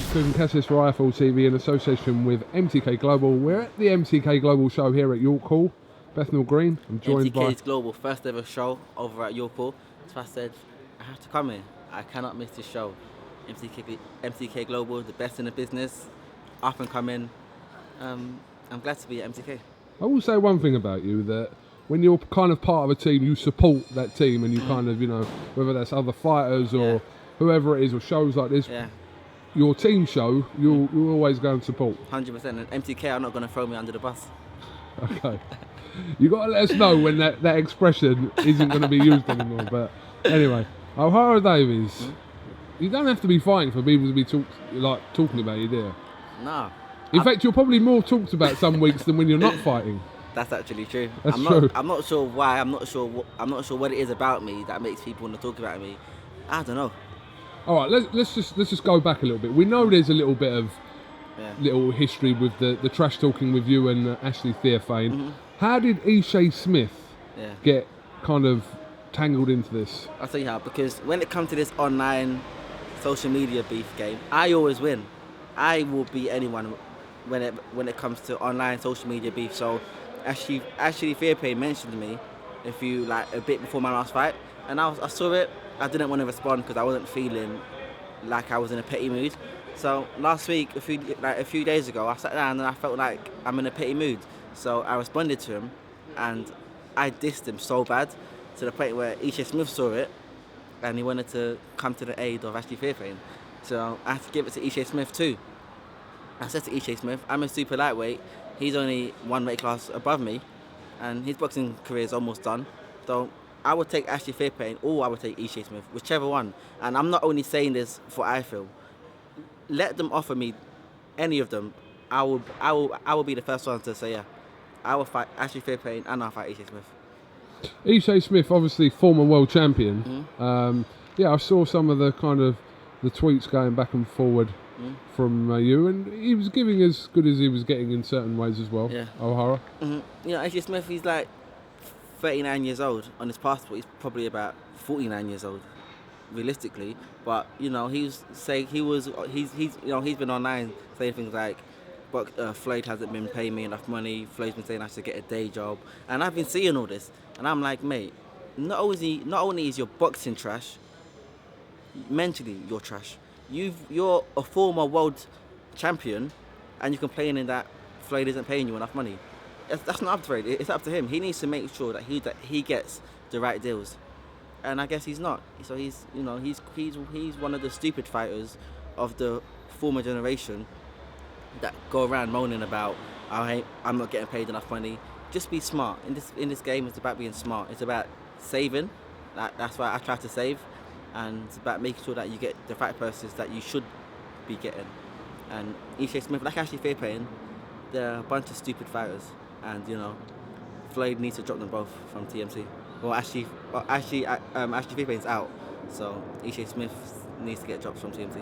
KUGAN CASSIUS Rifle TV in association with MTK Global. We're at the MTK Global show here at York Hall, Bethnal Green. I'm joined by MTK's Global first ever show over at York Hall. So I said, I have to come here. I cannot miss this show. MTK Global, the best in the business, up and coming. I'm glad to be at MTK. I will say one thing about you, that when you're kind of part of a team, you support that team and you kind of, whether that's other fighters or whoever it is or shows like this, your team show, you'll always go and support. 100%. And MTK are not going to throw me under the bus. Okay. You got to let us know when that expression isn't going to be used anymore. But anyway, Ohara Davies, you don't have to be fighting for people to be talking about you, do you? No. In fact, you're probably more talked about some weeks than when you're not fighting. That's actually true. That's true. I'm not sure why. I'm not sure what it is about me that makes people want to talk about me. I don't know. All right, let's just go back a little bit. We know there's a little bit of little history with the trash talking with you and Ashley Theophane. Mm-hmm. How did Ishe Smith get kind of tangled into this? I'll tell you how. Because when it comes to this online social media beef game, I always win. I will beat anyone when it comes to online social media beef. So Ashley Theophane mentioned to me a bit before my last fight, and I saw it. I didn't want to respond because I wasn't feeling like I was in a petty mood. So last week, a few days ago, I sat down and I felt like I'm in a petty mood. So I responded to him, and I dissed him so bad to the point where Ishe Smith saw it, and he wanted to come to the aid of Ashley Theophane. So I had to give it to Ishe Smith too. I said to Ishe Smith, I'm a super lightweight. He's only one weight class above me, and his boxing career is almost done. So I would take Ashley Theophane or I would take Ishe Smith, whichever one. And I'm not only saying this for I feel. Let them offer me any of them. I will be the first one to say I will fight Ashley Theophane and I'll fight Ishe Smith. Ishe Smith, obviously former world champion. Mm-hmm. I saw some of the kind of the tweets going back and forward from you, and he was giving as good as he was getting in certain ways as well. Ohara. Mm-hmm. Ishe Smith, he's like 39 years old. On his passport, he's probably about 49 years old, realistically. But he's been online saying things like, Floyd hasn't been paying me enough money. Floyd's been saying I should get a day job, and I've been seeing all this, and I'm like, mate, not only is your boxing trash, mentally you're trash. You're a former world champion, and you're complaining that Floyd isn't paying you enough money. That's not up to Floyd. It's up to him. He needs to make sure that he gets the right deals, and I guess he's not. So he's one of the stupid fighters of the former generation that go around moaning about I'm not getting paid enough money. Just be smart. In this game, it's about being smart. It's about saving. That's why I try to save, and it's about making sure that you get the right purses that you should be getting. And Ishe Smith, like Ashley Theophane, they're a bunch of stupid fighters, and Floyd needs to drop them both from TMC. Well, Ashley Theophane's out, so Ishe Smith needs to get dropped from TMC.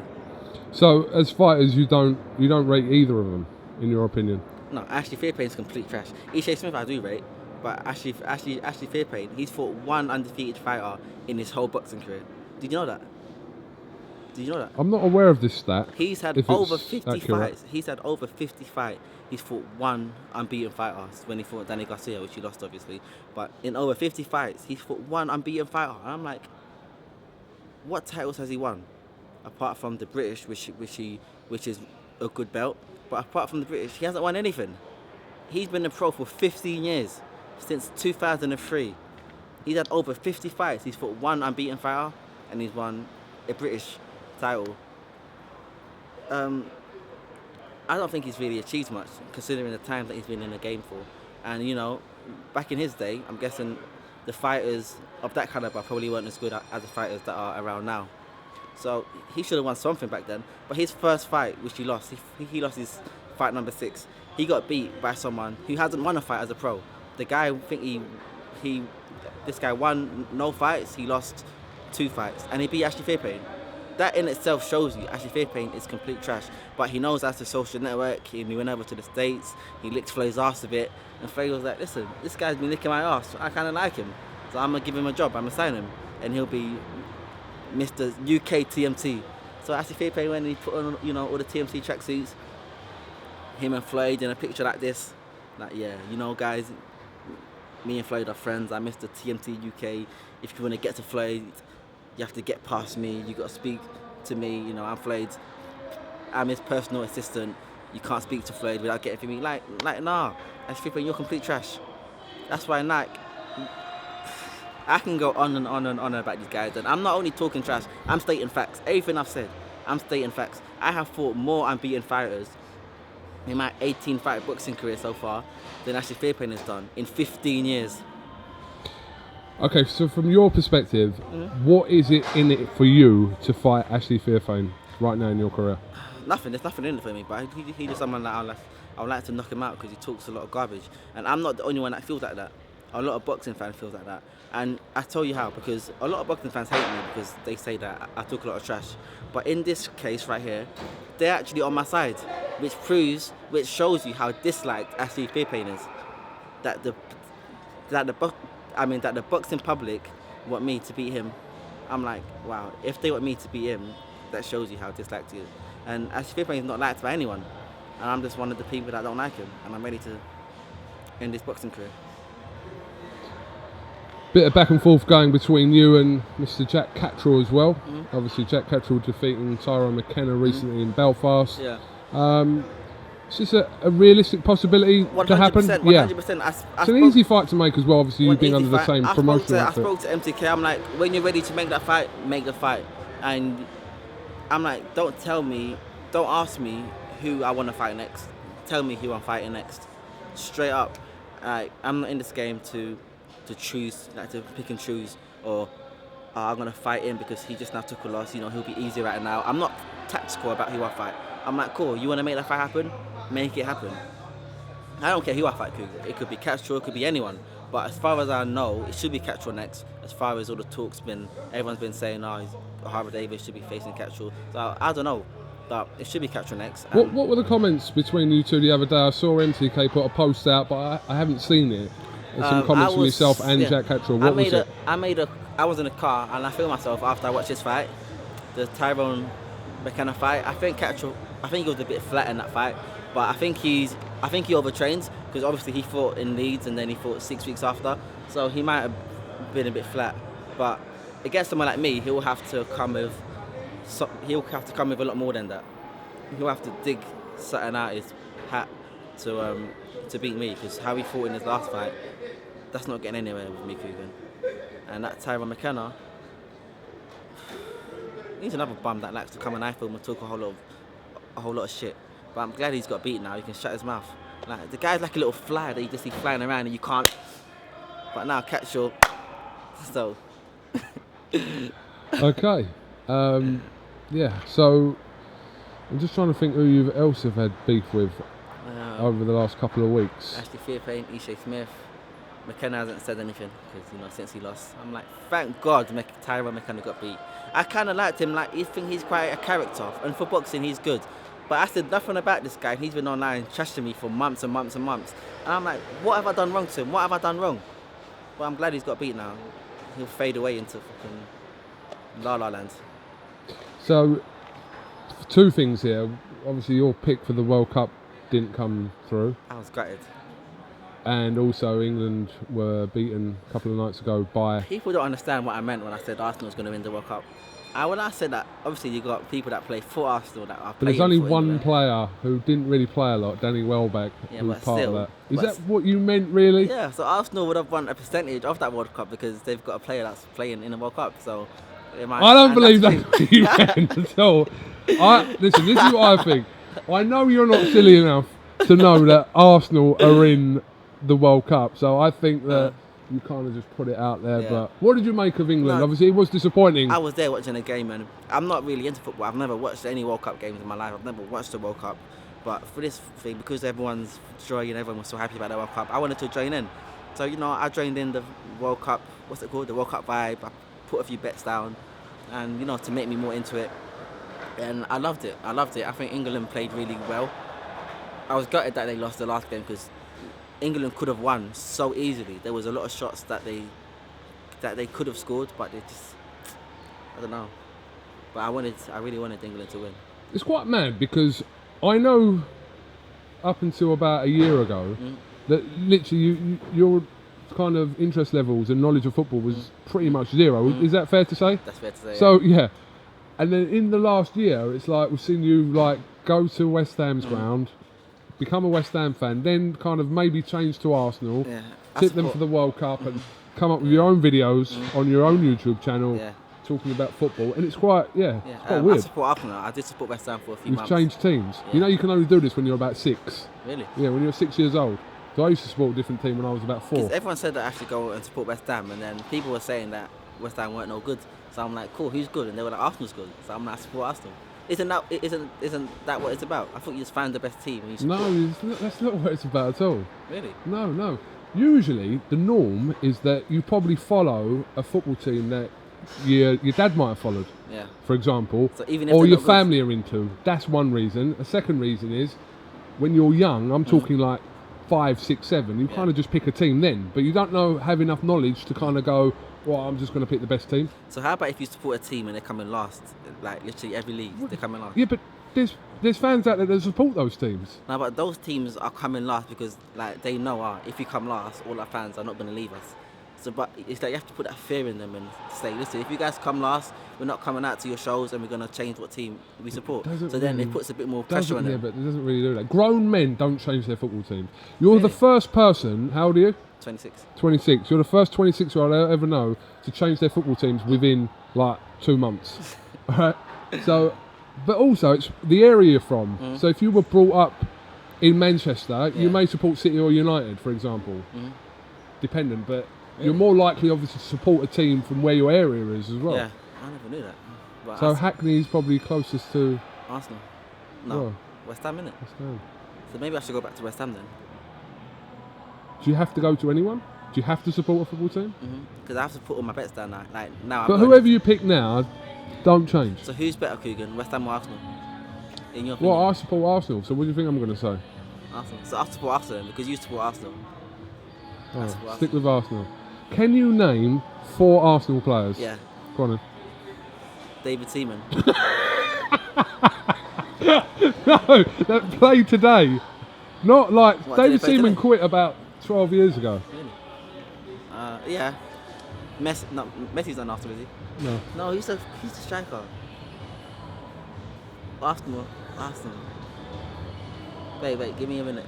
So, as fighters, you don't rate either of them, in your opinion? No, Ashley Theophane's complete trash. Ishe Smith I do rate, but Ashley Theophane, he's fought one undefeated fighter in his whole boxing career. Did you know that? I'm not aware of this stat. He's had over 50 fights. He's had over 50 fights. He's fought one unbeaten fighter when he fought Danny Garcia, which he lost obviously. But in over 50 fights, he's fought one unbeaten fighter. And I'm like, what titles has he won? Apart from the British, which is a good belt, but apart from the British, he hasn't won anything. He's been a pro for 15 years, since 2003. He's had over 50 fights. He's fought one unbeaten fighter, and he's won a British title. I don't think he's really achieved much, considering the time that he's been in the game for. And back in his day, I'm guessing the fighters of that caliber probably weren't as good as the fighters that are around now. So he should have won something back then. But his first fight, which he lost, he lost his fight number 6. He got beat by someone who hasn't won a fight as a pro. The guy, this guy won no fights. He lost 2 fights, and he beat Ashley Theophane. That in itself shows you Ashley Theophane is complete trash. But he knows that's a social network. He went over to the States. He licked Floyd's ass a bit, and Floyd was like, "Listen, this guy's been licking my ass. I kind of like him, so I'm gonna give him a job. I'm gonna sign him, and he'll be Mr. UK TMT." So Ashley Theophane, when he put on, you know, all the TMC tracksuits, him and Floyd in a picture like this, like, yeah, you know, guys, me and Floyd are friends. I miss the TMT UK. If you want to get to Floyd, you have to get past me. You got to speak to me. You know, I'm Floyd. I'm his personal assistant. You can't speak to Floyd without getting to me. Like, nah. Ashley Theophane, you're complete trash. That's why, like, I can go on and on and on about these guys, and I'm not only talking trash, I'm stating facts. Everything I've said, I'm stating facts. I have fought more unbeaten fighters in my 18-fight boxing career so far than Ashley Theophane has done in 15 years. Okay, so from your perspective, what is it in it for you to fight Ashley Theophane right now in your career? Nothing. There's nothing in it for me, but he's just someone that I would like to knock him out because he talks a lot of garbage. And I'm not the only one that feels like that. A lot of boxing fans feel like that. And I tell you how, because a lot of boxing fans hate me because they say that I talk a lot of trash. But in this case right here, they're actually on my side, which shows you how disliked Ashley Theophane is. That the boxing public want me to beat him. I'm like, wow, if they want me to beat him, that shows you how disliked he is. And Ashley Theophane is not liked by anyone. And I'm just one of the people that don't like him. And I'm ready to end this boxing career. Bit of back and forth going between you and Mr. Jack Catterall as well. Obviously, Jack Catterall defeating Tyrone McKenna recently in Belfast. Yeah. Is this a realistic possibility to happen? 100%. Yeah. It's an easy fight to make as well, obviously, you being under the same promotional outfit. I spoke to MTK, I'm like, when you're ready to make that fight, make the fight. And I'm like, don't ask me who I want to fight next. Tell me who I'm fighting next. Straight up. I'm not in this game to choose, like to pick and choose, or I'm going to fight him because he just now took a loss, you know, he'll be easy right now. I'm not tactical about who I fight. I'm like, cool, you want to make that fight happen? Make it happen. I don't care who I fight, Kugan. It could be Catterall, it could be anyone. But as far as I know, it should be Catterall next. As far as all the talk's been, everyone's been saying, Ohara Davies should be facing Catterall. So I don't know, but it should be Catterall next. What were the comments between you two the other day? I saw MTK put a post out, but I haven't seen it. There's some comments from yourself and Jack Catterall. What was it? I was in a car and I filmed myself after I watched this fight, the Tyrone McKenna fight. I think he was a bit flat in that fight, but I think he overtrains because obviously he fought in Leeds and then he fought 6 weeks after, so he might have been a bit flat. But against someone like me, he'll have to come with a lot more than that. He'll have to dig something out his hat to beat me, because how he fought in his last fight, that's not getting anywhere with me, KUGAN. And that Tyrone McKenna, he's another bum that likes to come on iFilm and talk a whole lot of shit. But I'm glad he's got beat now. He can shut his mouth. Like, the guy's like a little fly that you just see flying around and you can't. But now Catterall, so. Okay. Yeah. So I'm just trying to think who you else have had beef with over the last couple of weeks. Ashley Theophane, Ishe Smith. McKenna hasn't said anything because, you know, since he lost. I'm like, thank God Tyrone McKenna got beat. I kind of liked him. Like, you think he's quite a character, and for boxing he's good. But I said nothing about this guy. He's been online trashing me for months and months and months. And I'm like, what have I done wrong to him? What have I done wrong? But I'm glad he's got beat now. He'll fade away into fucking La La Land. So, two things here. Obviously, your pick for the World Cup didn't come through. I was gutted. And also, England were beaten a couple of nights ago by... People don't understand what I meant when I said Arsenal was going to win the World Cup. When I said that, obviously you got people that play for Arsenal that are playing. But there's only for one England. player who didn't really play a lot, Danny Welbeck, who was part of that. Is that what you meant, really? Yeah, so Arsenal would have won a percentage of that World Cup because they've got a player that's playing in the World Cup. So I don't believe that's what you meant at all. Listen, this is what I think. I know you're not silly enough to know that Arsenal are in the World Cup, so I think that you kind of just put it out there. Yeah. But what did you make of England? Obviously, it was disappointing. I was there watching the game, and I'm not really into football. I've never watched any World Cup games in my life. I've never watched the World Cup. But for this thing, because everyone's joying, everyone was so happy about the World Cup, I wanted to join in. So, you know, I joined in the World Cup, what's it called? The World Cup vibe. I put a few bets down, and, you know, to make me more into it. And I loved it. I think England played really well. I was gutted that they lost the last game because England could have won so easily. There was a lot of shots that they could have scored, but they just, I don't know. But I really wanted England to win. It's quite mad because I know up until about a year ago that literally your kind of interest levels and knowledge of football was pretty much zero. Is that fair to say? That's fair to say. So yeah, and then in the last year, it's like we've seen you like go to West Ham's ground, become a West Ham fan, then kind of maybe change to Arsenal, tip them for the World Cup, and come up with your own videos on your own YouTube channel talking about football, and it's quite it's quite weird. I support Arsenal. I did support West Ham for a few months. You've changed teams. You know you can only do this when you're about 6. Really? Yeah, when you're 6 years old. So I used to support a different team when I was about 4. Because everyone said that I should go and support West Ham, and then people were saying that West Ham weren't no good. So I'm like, cool, who's good? And they were like, Arsenal's good. So I'm like, I support Arsenal. Isn't that what it's about? I thought you just found the best team. And no, that's not what it's about at all. Really? No. Usually, the norm is that you probably follow a football team that your dad might have followed. Yeah. For example, so even if or your family are into. That's one reason. A second reason is when you're young. I'm talking like 5, 6, 7. You kind of just pick a team then, but you don't have enough knowledge to kind of go, well, I'm just going to pick the best team. So how about if you support a team and they come in last, like literally every league they come in last? Yeah, but there's fans out there that support those teams. No, but those teams are coming last because like they know if we come last, all our fans are not going to leave us. So, but it's like you have to put that fear in them and say, listen, if you guys come last, we're not coming out to your shows and we're going to change what team we support. So then it puts a bit more pressure on them. Yeah, but it doesn't really do that. Grown men don't change their football teams. You're the first person, how old are you? 26. 26. You're the first 26-year-old I ever know to change their football teams within like 2 months. Alright? So, but also it's the area you're from. So if you were brought up in Manchester, you may support City or United, for example. Dependent, but you're more likely obviously to support a team from where your area is as well. Yeah, I never knew that. But so Hackney's probably closest to Arsenal. No, West Ham, innit? West Ham. So maybe I should go back to West Ham then. Do you have to go to anyone? Do you have to support a football team? Because I have to put all my bets down now. Like now. But whoever you pick now, don't change. So who's better, KUGAN, West Ham or Arsenal? In your opinion? Well, I support Arsenal. So what do you think I'm going to say? Arsenal. So I support Arsenal then, because you support Arsenal. Stick with Arsenal. Can you name 4 Arsenal players? Yeah. Go on then. David Seaman. No, that played today. Not like David Seaman today? quit about 12 years ago. Really? Yeah. Messi's not after, is he? No. No, he's the striker. Arsenal. Wait, give me a minute.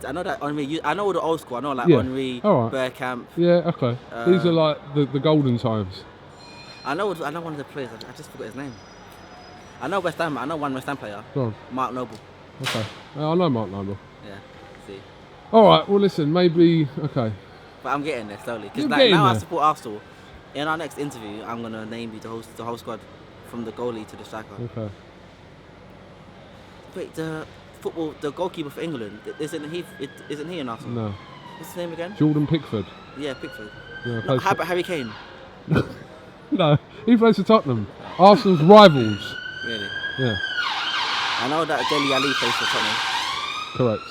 I know that Henry. I know all the old school. I know like Henry, Bergkamp. Yeah, okay. These are like the golden times. I know one of the players. I just forgot his name. I know West Ham. I know one West Ham player. Go on. Mark Noble. Okay. I know Mark Noble. Yeah. See. All right. Well, listen. Maybe. Okay. But I'm getting there slowly. Because like, now I support Arsenal. In our next interview, I'm gonna name you the whole squad, from the goalie to the striker. Okay. Wait, the goalkeeper for England, isn't he in Arsenal? No. What's his name again? Jordan Pickford. Yeah, Pickford. Yeah, No, how about Harry Kane? No, he plays for Tottenham. Arsenal's rivals. Really? Yeah. I know that Dele Alli plays for Tottenham. Correct.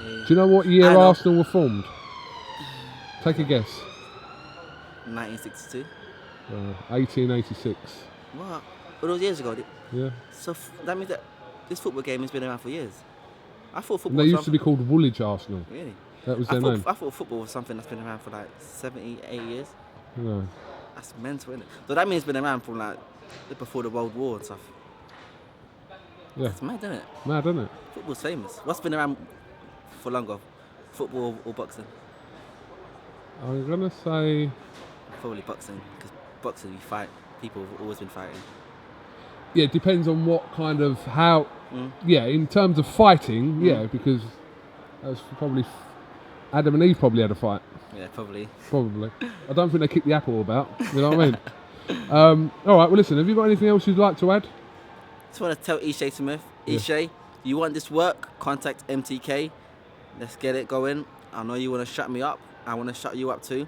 Yeah. Do you know what year Arsenal were formed? Take a guess. 1962. 1886. What? All those years ago? Yeah. So that means that this football game has been around for years. I thought football. They used to be called Woolwich Arsenal. Really? That was their name. I thought football was something that's been around for like 70, 80 years. No. That's mental, isn't it? So that means it's been around from like before the World War and stuff. Yeah. That's mad, isn't it? Mad, isn't it? Football's famous. What's been around for longer? Football or boxing? I'm gonna say Probably boxing, because boxing, you fight. People have always been fighting. yeah. It depends on what kind of how. Yeah, in terms of fighting, yeah, because that's probably Adam and Eve probably had a fight. Yeah, probably. Probably. I don't think they kicked the apple about. You know what I mean? All right. Well, listen. Have you got anything else you'd like to add? Just want to tell Ishe Smith, Ishe, you want this work? Contact MTK. Let's get it going. I know you want to shut me up. I want to shut you up too.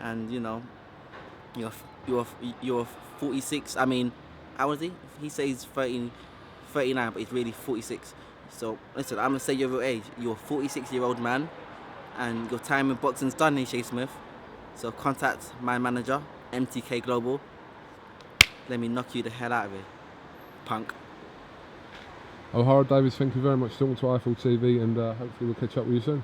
And you know, you're 46. I mean, how old is he? He says 39, but he's really 46. So listen, I'm gonna say your real age. You're a 46-year-old man, and your time in boxing's done, Ishe Smith. So contact my manager, MTK Global. let me knock you the hell out of it, punk. Ohara Davies, thank you very much for talking to iFull TV, and hopefully we'll catch up with you soon.